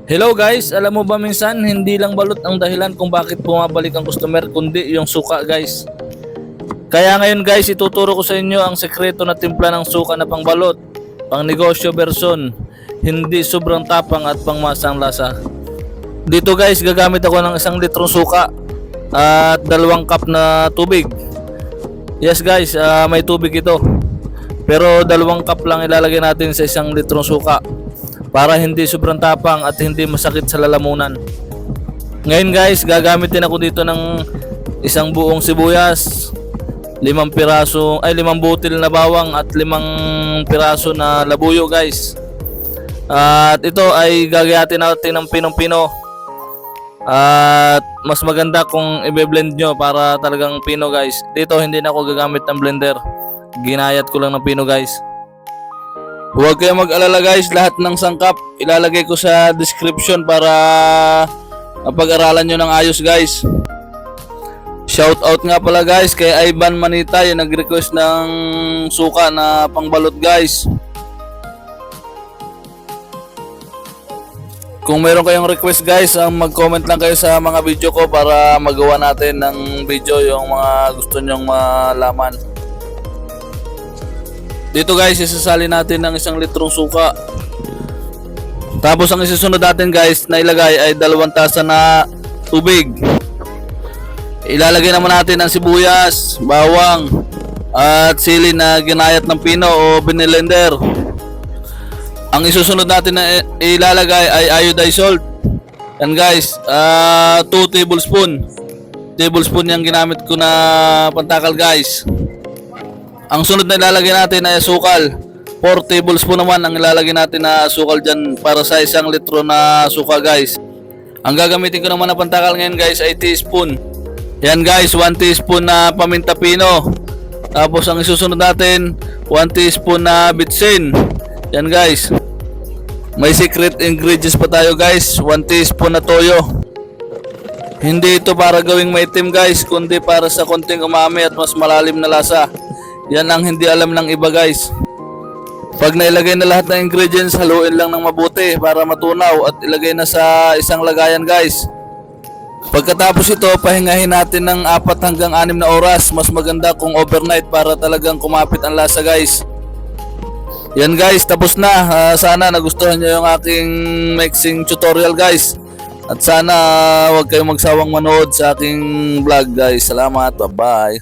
Hello guys, alam mo ba minsan hindi lang balot ang dahilan kung bakit bumabalik ang customer kundi yung suka guys. Kaya ngayon guys, ituturo ko sa inyo ang sekreto na timpla ng suka na pangbalot, pang negosyo version, hindi sobrang tapang at pangmasang lasa. Dito guys, gagamit ako ng 1 litrong suka at 2 cup na tubig. Yes guys, may tubig ito. Pero 2 cup lang ilalagay natin sa 1 litrong suka para hindi sobrang tapang at hindi masakit sa lalamunan. Ngayon guys, gagamitin ako dito ng 1 buong sibuyas, 5 butil na bawang at 5 piraso na labuyo guys. At ito ay gagayatin natin ng pinong-pino. At mas maganda kung i-blend nyo para talagang pino guys. Dito hindi na ako gagamit ng blender. Ginayat ko lang ng pino guys. Huwag kayong mag-alala guys, lahat ng sangkap ilalagay ko sa description para mapag-aralan nyo ng ayos guys. Shout out nga pala guys kay Ivan Manita, yung nag-request ng suka na pangbalot guys. Kung meron kayong request guys, mag-comment lang kayo sa mga video ko para magawa natin ng video yung mga gusto nyong malaman. Dito guys, isasali natin ng 1 litrong suka. Tapos ang isusunod natin guys na ilagay ay 2 tasa na tubig. Ilalagay naman natin ang sibuyas, bawang at sili na ginayat ng pino o binilender. Ang isusunod natin na ilalagay ay iodized salt. Yan guys, 2 tablespoon. Tablespoon yung ginamit ko na pantakal guys. Ang sunod na ilalagay natin ay asukal. 4 tablespoon naman ang ilalagay natin na asukal dyan para sa 1 litro na suka guys. Ang gagamitin ko naman na pantakal ngayon guys ay teaspoon. Yan guys, 1 teaspoon na paminta pino. Tapos ang isusunod natin 1 teaspoon na bitsin. Yan guys. May secret ingredients pa tayo guys, 1 teaspoon na toyo. Hindi ito para gawing maitim guys, kundi para sa konting umami at mas malalim na lasa. Yan ang hindi alam ng iba guys. Pag nailagay na lahat ng ingredients, haluin lang ng mabuti para matunaw at ilagay na sa isang lagayan guys. Pagkatapos ito, pahingahin natin ng 4 hanggang 6 na oras. Mas maganda kung overnight para talagang kumapit ang lasa guys. Yan guys, tapos na. Sana nagustuhan nyo yung aking mixing tutorial guys. At sana huwag kayong magsawang manood sa aking vlog guys. Salamat, bye bye.